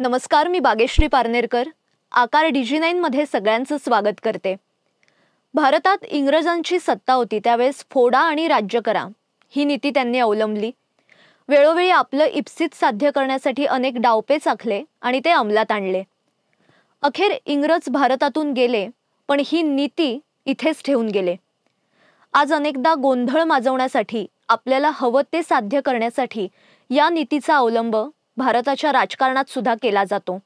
नमस्कार, मी बागेश्री पारनेरकर. आकार DG9 मध्ये सगळ्यांचं स्वागत करते. भारतात इंग्रजांची सत्ता होती त्यावेळेस फोडा आणि राज्य करा ही नीती त्यांनी अवलंबली. वेळोवेळी आपलं इप्सित साध्य करण्यासाठी अनेक डावपेच आखले आणि ते अंमलात आणले. अखेर इंग्रज भारतातून गेले, पण ही नीती इथेच ठेवून गेले. आज अनेकदा गोंधळ माजवण्यासाठी, आपल्याला हवं ते साध्य करण्यासाठी या नीतीचा अवलंब भारताच्या राजकारणात सुद्धा केला जातो.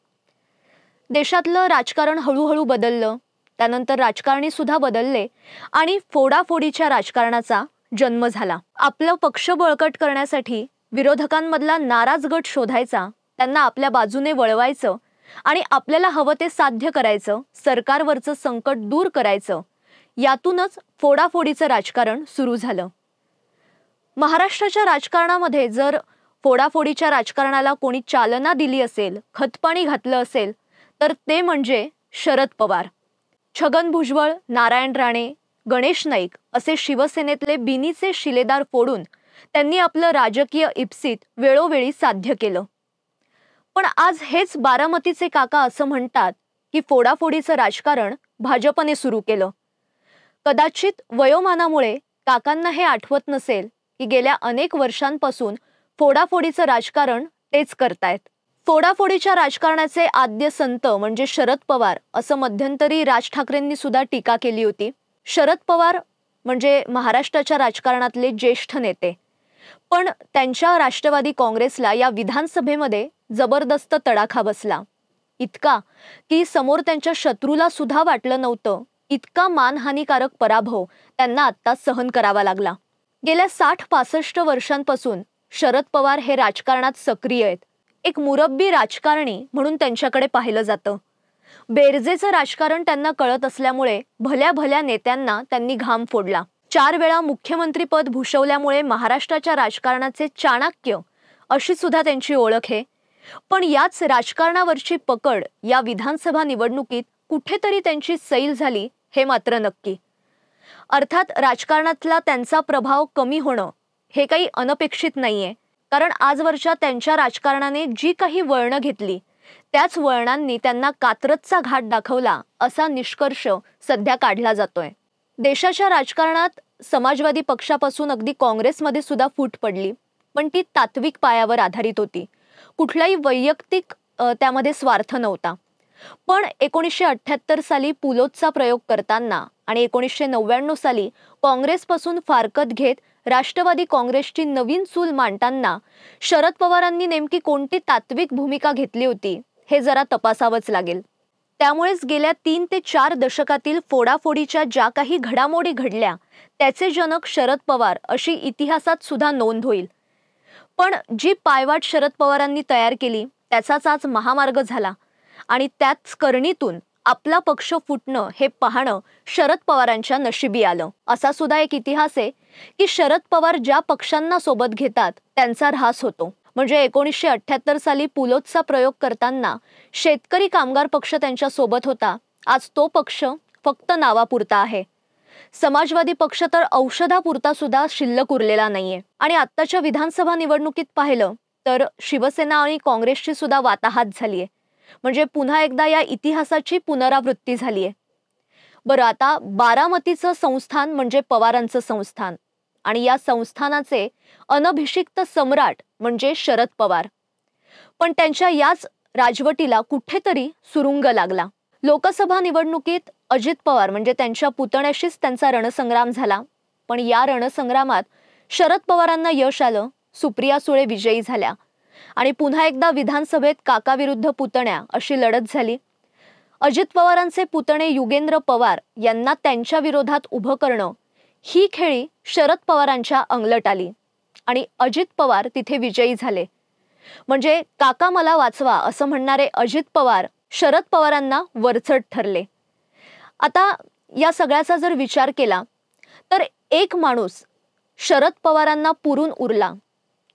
देशातलं राजकारण हळूहळू बदललं, त्यानंतर राजकारणी सुद्धा बदलले आणि फोडाफोडीच्या राजकारणाचा जन्म झाला. आपलं पक्ष बळकट करण्यासाठी विरोधकांमधला नाराज गट शोधायचा, त्यांना आपल्या बाजूने वळवायचं आणि आपल्याला हवं ते साध्य करायचं, सरकारवरचं संकट दूर करायचं. यातूनच फोडाफोडीचं राजकारण सुरू झालं. महाराष्ट्राच्या राजकारणामध्ये जर फोडाफोडीच्या राजकारणाला कोणी चालना दिली असेल, खतपाणी घातलं असेल, तर ते म्हणजे शरद पवार. छगन भुजबळ, नारायण राणे, गणेश नाईक असे शिवसेनेतले बिनीचे शिलेदार फोडून त्यांनी आपलं राजकीय इप्सित वेळोवेळी साध्य केलं. पण आज हेच बारामतीचे काका असं म्हणतात की फोडाफोडीचं राजकारण भाजपने सुरू केलं. कदाचित वयोमानामुळे काकांना हे आठवत नसेल की गेल्या अनेक वर्षांपासून फोडाफोडीचं राजकारण तेच करतायत. फोडाफोडीच्या राजकारणाचे आद्य संत म्हणजे शरद पवार असं मध्यंतरी राज ठाकरेंनी सुद्धा टीका केली होती. शरद पवार म्हणजे महाराष्ट्राच्या राजकारणातले ज्येष्ठ नेते, पण त्यांच्या राष्ट्रवादी काँग्रेसला या विधानसभेमध्ये जबरदस्त तडाखा बसला. इतका की समोर त्यांच्या शत्रूला सुद्धा वाटलं नव्हतं, इतका मानहानिकारक पराभव त्यांना आता सहन करावा लागला. गेल्या 60-65 वर्षांपासून शरद पवार हे राजकारणात सक्रिय आहेत. एक मुरब्बी राजकारणी म्हणून त्यांच्याकडे पाहिलं जातं. बेरजेचं राजकारण त्यांना कळत असल्यामुळे भल्या भल्या नेत्यांना त्यांनी घाम फोडला. 4 वेळा मुख्यमंत्रीपद भूषवल्यामुळे महाराष्ट्राच्या राजकारणाचे चाणक्य अशी सुद्धा त्यांची ओळख आहे. पण याच राजकारणावरची पकड या विधानसभा निवडणुकीत कुठेतरी त्यांची सैल झाली हे मात्र नक्की. अर्थात राजकारणातला त्यांचा प्रभाव कमी होणं हे काही अनपेक्षित नाहीये, कारण आजवरच्या त्यांच्या राजकारणाने जी काही वळणं घेतली त्याच वळणांनी त्यांना कात्रजचा घाट दाखवला असा निष्कर्ष सध्या काढला जातोय. देशाच्या राजकारणात समाजवादी पक्षापासून अगदी काँग्रेसमध्ये सुद्धा फूट पडली, पण ती तात्विक पायावर आधारित होती. कुठलाही वैयक्तिक त्यामध्ये स्वार्थ नव्हता. पण 1978 साली पुलोदचा प्रयोग करताना आणि 1999 साली काँग्रेसपासून फारकत घेत राष्ट्रवादी काँग्रेसची नवीन चूल मांडताना शरद पवारांनी नेमकी कोणती तात्विक भूमिका घेतली होती हे जरा तपासावंच लागेल. त्यामुळेच गेल्या 3 ते 4 दशकातील फोडाफोडीच्या ज्या काही घडामोडी घडल्या त्याचे जनक शरद पवार अशी इतिहासात सुद्धा नोंद होईल. पण जी पायवाट शरद पवारांनी तयार केली त्याचाच आज महामार्ग झाला आणि त्याच करणीतून आपला पक्ष फुटणं हे पाहणं शरद पवारांच्या नशिबी आलं. असा सुद्धा एक इतिहास आहे की शरद पवार ज्या पक्षांना सोबत घेतात त्यांचा ऱ्हास होतो. म्हणजे 1978 साली पुलोदचा प्रयोग करताना शेतकरी कामगार पक्ष त्यांच्या सोबत होता, आज तो पक्ष फक्त नावापुरता आहे. समाजवादी पक्ष तर औषधापुरता सुद्धा शिल्लक उरलेला नाहीये. आणि आत्ताच्या विधानसभा निवडणुकीत पाहिलं तर शिवसेना आणि काँग्रेसची सुद्धा वाताहात झालीये. म्हणजे पुन्हा एकदा या इतिहासाची पुनरावृत्ती झालीये. बरं, आता बारामतीचं संस्थान म्हणजे पवारांचं संस्थान आणि या संस्थानाचे अनभिषिक्त सम्राट म्हणजे शरद पवार. पण त्यांच्या याच राजवटीला कुठेतरी सुरुंग लागला. लोकसभा निवडणुकीत अजित पवार म्हणजे त्यांच्या पुतण्याशीच त्यांचा रणसंग्राम झाला. पण या रणसंग्रामात शरद पवारांना यश आलं, सुप्रिया सुळे विजयी झाल्या आणि पुन्हा एकदा विधानसभेत काका विरुद्ध पुतण्या अशी लढत झाली. अजित पवारांचे पुतणे युगेंद्र पवार यांना त्यांच्या विरोधात उभं करणं ही खेळी शरद पवारांच्या अंगलट आली आणि अजित पवार तिथे विजयी झाले. म्हणजे काका मला वाचवा असं म्हणणारे अजित पवार शरद पवारांना वरचढ ठरले. आता या सगळ्याचा जर विचार केला तर एक माणूस शरद पवारांना पुरून उरला,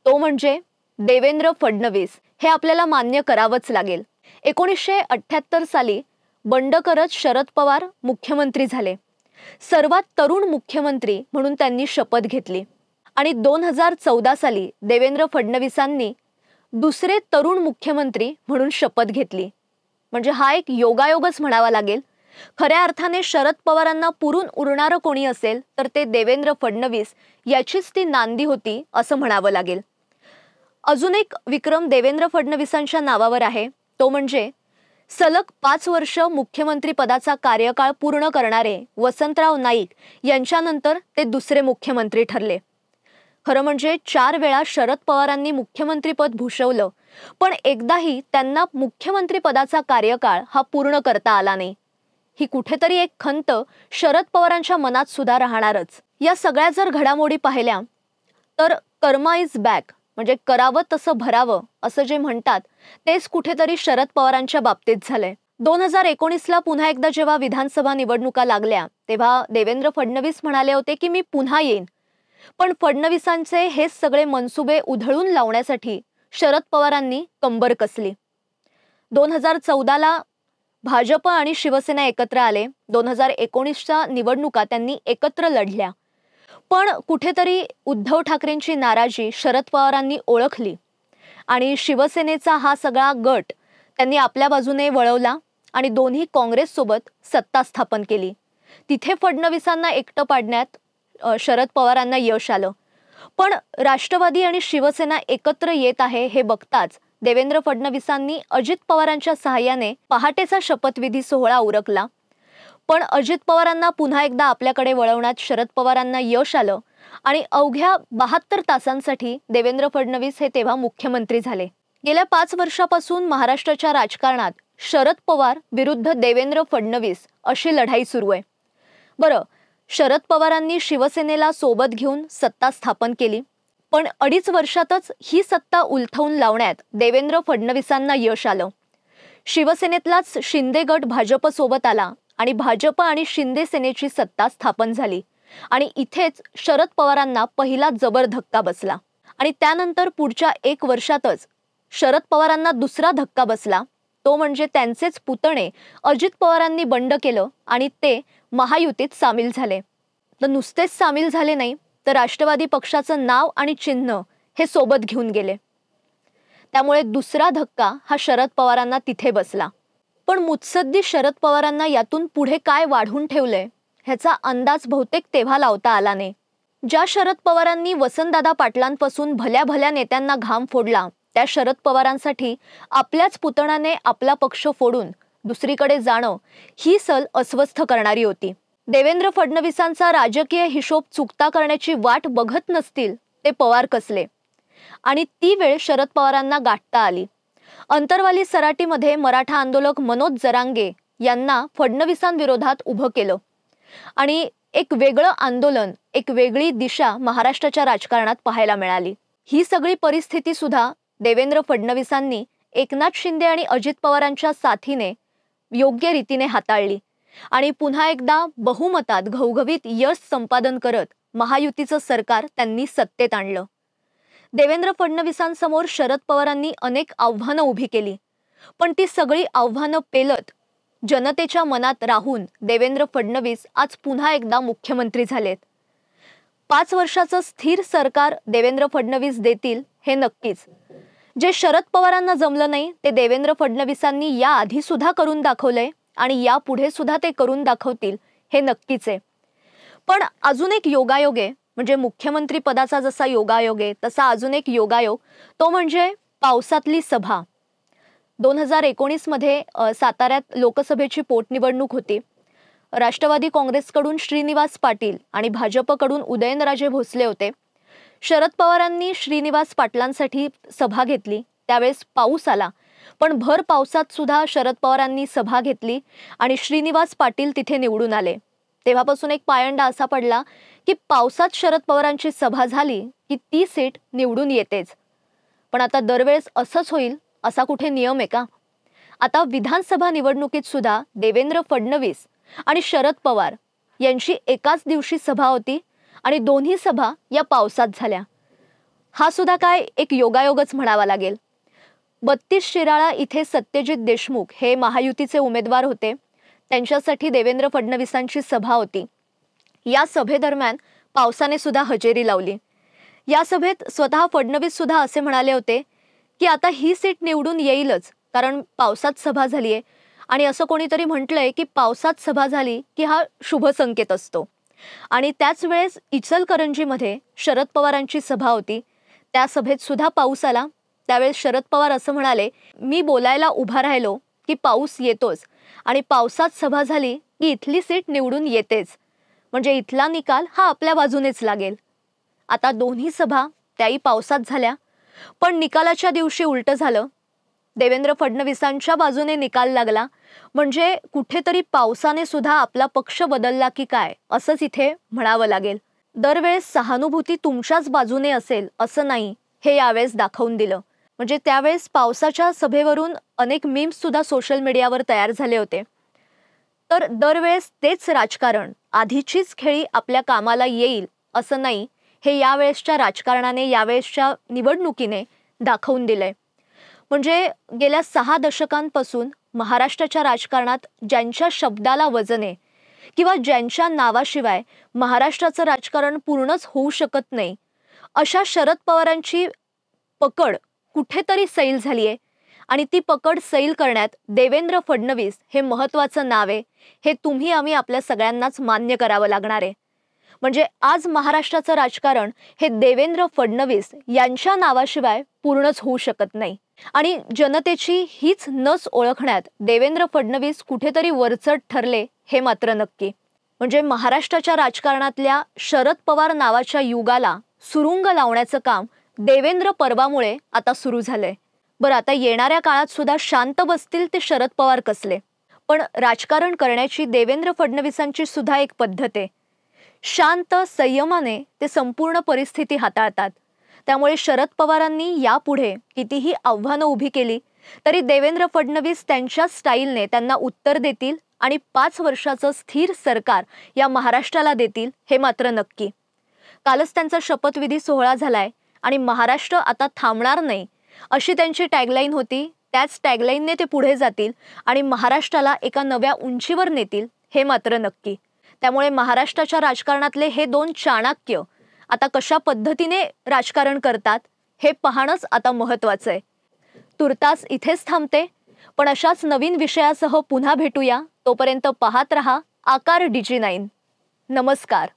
तो म्हणजे देवेंद्र फडणवीस. हे आपल्याला मान्य करावंच लागेल. 1978 साली बंड करत शरद पवार मुख्यमंत्री झाले. सर्वात तरुण मुख्यमंत्री म्हणून त्यांनी शपथ घेतली आणि 2014 साली देवेंद्र फडणवीसांनी दुसरे तरुण मुख्यमंत्री म्हणून शपथ घेतली. म्हणजे हा एक योगायोगच म्हणावा लागेल. खऱ्या अर्थाने शरद पवारांना पुरून उरणारं कोणी असेल तर ते देवेंद्र फडणवीस याचीच ती नांदी होती असं म्हणावं लागेल. अजून एक विक्रम देवेंद्र फडणवीसांच्या नावावर आहे, तो म्हणजे सलग 5 वर्ष मुख्यमंत्री पदाचा कार्यकाळ पूर्ण करणारे वसंतराव नाईक यांच्यानंतर ते दुसरे मुख्यमंत्री ठरले. खरं म्हणजे 4 वेळा शरद पवारांनी मुख्यमंत्रीपद भूषवलं, पण एकदाही त्यांना मुख्यमंत्री पदाचा कार्यकाळ हा पूर्ण करता आला नाही. ही कुठेतरी एक खंत शरद पवारांच्या मनात सुद्धा राहणारच. या सगळ्या जर घडामोडी पाहिल्या तर कर्मा इज बॅक, म्हणजे करावं तसं भरावं असं जे म्हणतात तेच कुठेतरी शरद पवारांच्या बाबतीत झालंय. 2019ला पुन्हा एकदा जेव्हा विधानसभा निवडणुका लागल्या तेव्हा देवेंद्र फडणवीस म्हणाले होते की मी पुन्हा येईन. पण फडणवीसांचे हे सगळे मनसुबे उधळून लावण्यासाठी शरद पवारांनी कंबर कसली. 2014ला भाजप आणि शिवसेना एकत्र आले. 2019च्या निवडणुका त्यांनी एकत्र लढल्या. पण कुठेतरी उद्धव ठाकरेंची नाराजी शरद पवारांनी ओळखली आणि शिवसेनेचा हा सगळा गट त्यांनी आपल्या बाजूने वळवला आणि दोन्ही काँग्रेससोबत सत्ता स्थापन केली. तिथे फडणवीसांना एकटं पाडण्यात शरद पवारांना यश आलं. पण राष्ट्रवादी आणि शिवसेना एकत्र येत आहे हे बघताच देवेंद्र फडणवीसांनी अजित पवारांच्या सहाय्याने पहाटेचा शपथविधी सोहळा उरकला. पण अजित पवारांना पुन्हा एकदा आपल्याकडे वळवण्यात शरद पवारांना यश आलं आणि अवघ्या 72 तासांसाठी देवेंद्र फडणवीस हे तेव्हा मुख्यमंत्री झाले. गेल्या 5 वर्षापासून महाराष्ट्राच्या राजकारणात शरद पवार विरुद्ध देवेंद्र फडणवीस अशी लढाई सुरू आहे. बरं, शरद पवारांनी शिवसेनेला सोबत घेऊन सत्ता स्थापन केली, पण 2.5 वर्षातच ही सत्ता उलथवून लावण्यात देवेंद्र फडणवीसांना यश आलं. शिवसेनेतलाच शिंदे गट भाजप सोबत आला आणि भाजप आणि शिंदे सेनेची सत्ता स्थापन झाली आणि इथेच शरद पवारांना पहिला जबर धक्का बसला. आणि त्यानंतर पुढच्या 1 वर्षातच शरद पवारांना दुसरा धक्का बसला. तो म्हणजे त्यांचेच पुतणे अजित पवारांनी बंड केलं आणि ते महायुतीत सामील झाले. तर नुसतेच सामील झाले नाही तर राष्ट्रवादी पक्षाचं नाव आणि चिन्ह हे सोबत घेऊन गेले. त्यामुळे दुसरा धक्का हा शरद पवारांना तिथे बसला. पण मुत्सद्दी शरद पवारांना यातून पुढे काय वाढून ठेवलंय ह्याचा अंदाज बहुतेक तेव्हा लावता आला नाही. ज्या शरद पवारांनी वसंतदादा पाटलांपासून भल्या भल्या नेत्यांना घाम फोडला, त्या शरद पवारांसाठी आपल्याच पुतण्याने आपला पक्ष फोडून दुसरीकडे जाणं ही सल अस्वस्थ करणारी होती. देवेंद्र फडणवीसांचा राजकीय हिशोब चुकता करण्याची वाट बघत नसतील ते पवार कसले आणि ती वेळ शरद पवारांना गाठता आली. अंतरवाली सराटीमध्ये मराठा आंदोलक मनोज जरांगे यांना फडणवीसांविरोधात उभं केलं आणि एक वेगळं आंदोलन, एक वेगळी दिशा महाराष्ट्राच्या राजकारणात पाहायला मिळाली. ही सगळी परिस्थिती सुद्धा देवेंद्र फडणवीसांनी एकनाथ शिंदे आणि अजित पवारांच्या साथीने योग्य रीतीने हाताळली आणि पुन्हा एकदा बहुमतात घवघवीत यश संपादन करत महायुतीचं सरकार त्यांनी सत्तेत आणलं. देवेंद्र फडणवीसांसमोर शरद पवारांनी अनेक आव्हानं उभी केली, पण ती सगळी आव्हानं पेलत जनतेच्या मनात राहून देवेंद्र फडणवीस आज पुन्हा एकदा मुख्यमंत्री झालेत. 5 वर्षाचं स्थिर सरकार देवेंद्र फडणवीस देतील हे नक्कीच. जे शरद पवारांना जमलं नाही ते देवेंद्र फडणवीसांनी याआधी सुद्धा करून दाखवलंय आणि यापुढे सुद्धा ते करून दाखवतील हे नक्कीच आहे. पण अजून एक योगायोग आहे, म्हणजे मुख्यमंत्री पदाचा जसा योगायोग आहे तसा अजून एक योगायोग, तो म्हणजे पावसातली सभा. 2019 मध्ये साताऱ्यात लोकसभेची पोटनिवडणूक होती. राष्ट्रवादी काँग्रेसकडून श्रीनिवास पाटील आणि भाजपकडून उदयनराजे भोसले होते. शरद पवारांनी श्रीनिवास पाटलांसाठी सभा घेतली. त्यावेळेस पाऊस आला, पण भर पावसात सुद्धा शरद पवारांनी सभा घेतली आणि श्रीनिवास पाटील तिथे निवडून आले. तेव्हापासून एक पायंडा असा पडला की पावसात शरद पवारांची सभा झाली की ती सीट निवडून येतेच. पण आता दरवेळेस असंच होईल असा कुठे नियम आहे का? आता विधानसभा निवडणुकीत सुद्धा देवेंद्र फडणवीस आणि शरद पवार यांची एकाच दिवशी सभा होती आणि दोन्ही सभा या पावसात झाल्या. हा सुद्धा काय एक योगायोगच म्हणावा लागेल. 32 शिराळा इथे सत्यजित देशमुख हे महायुतीचे उमेदवार होते. त्यांच्यासाठी देवेंद्र फडणवीसांची सभा होती. या सभेदरम्यान पावसाने सुद्धा हजेरी लावली. या सभेत स्वतः फडणवीस सुद्धा असे म्हणाले होते की आता ही सीट निवडून येईलच, कारण पावसात सभा झालीये आणि असं कोणीतरी म्हटलंय की पावसात सभा झाली की हा शुभ संकेत असतो. आणि त्याच वेळेस इचलकरंजीमध्ये शरद पवारांची सभा होती. त्या सभेत सुद्धा पाऊस आला. त्यावेळेस शरद पवार असं म्हणाले, "मी बोलायला उभा राहिलो की पाऊस येतोच आणि पावसात सभा झाली की इथली सीट निवडून येतेच. म्हणजे इथला निकाल हा आपल्या बाजूनेच लागेल." आता दोन्ही सभा त्याही पावसात झाल्या, पण निकालाच्या दिवशी उलटं झालं. देवेंद्र फडणवीसांच्या बाजूने निकाल लागला. म्हणजे कुठेतरी पावसाने सुद्धा आपला पक्ष बदलला की काय असंच इथे म्हणावं लागेल. दरवेळेस सहानुभूती तुमच्याच बाजूने असेल असं नाही, हे यावेळेस दाखवून दिलं. म्हणजे त्यावेळेस पावसाच्या सभेवरून अनेक मीम्स सुद्धा सोशल मीडियावर तयार झाले होते. तर दरवेळेस तेच राजकारण, आधीचीच खेळी आपल्या कामाला येईल असं नाही, हे यावेळेसच्या राजकारणाने, यावेळेसच्या निवडणुकीने दाखवून दिलंय. म्हणजे गेल्या 6 दशकांपासून महाराष्ट्राच्या राजकारणात ज्यांच्या शब्दाला वजन आहे किंवा ज्यांच्या नावाशिवाय महाराष्ट्राचं राजकारण पूर्णच होऊ शकत नाही, अशा शरद पवारांची पकड कुठेतरी सैल झाली आहे. आणि ती पकड सैल करण्यात देवेंद्र फडणवीस हे महत्त्वाचं नाव आहे, हे तुम्ही आम्ही आपल्या सगळ्यांनाच मान्य करावं लागणार आहे. म्हणजे आज महाराष्ट्राचं राजकारण हे देवेंद्र फडणवीस यांच्या नावाशिवाय पूर्णच होऊ शकत नाही. आणि जनतेची हीच नस ओळखण्यात देवेंद्र फडणवीस कुठेतरी वरचढ ठरले, हे मात्र नक्की. म्हणजे महाराष्ट्राच्या राजकारणातल्या शरद पवार नावाच्या युगाला सुरुंग लावण्याचं काम देवेंद्र पर्वामुळे आता सुरू झालंय. बरं, आता येणाऱ्या काळात सुद्धा शांत बसतील ते शरद पवार कसले, पण राजकारण करण्याची देवेंद्र फडणवीसांची सुद्धा एक पद्धत आहे. शांत संयमाने ते संपूर्ण परिस्थिती हाताळतात. त्यामुळे शरद पवारांनी यापुढे कितीही आव्हानं उभी केली तरी देवेंद्र फडणवीस त्यांच्या स्टाईलने त्यांना उत्तर देतील आणि 5 वर्षाचं स्थिर सरकार या महाराष्ट्राला देतील, हे मात्र नक्की. कालच त्यांचा शपथविधी सोहळा झालाय आणि महाराष्ट्र आता थांबणार नाही अशी त्यांची टॅगलाईन होती. त्याच टॅगलाईनने ते पुढे जातील आणि महाराष्ट्राला एका नव्या उंचीवर नेतील, हे मात्र नक्की. त्यामुळे महाराष्ट्राच्या राजकारणातले हे 2 चाणक्य आता कशा पद्धतीने राजकारण करतात हे पाहणंच आता महत्त्वाचं आहे. तुर्तास इथेच थांबते, पण अशाच नवीन विषयासह पुन्हा भेटूया. तोपर्यंत पाहत रहा आकार DG9. नमस्कार.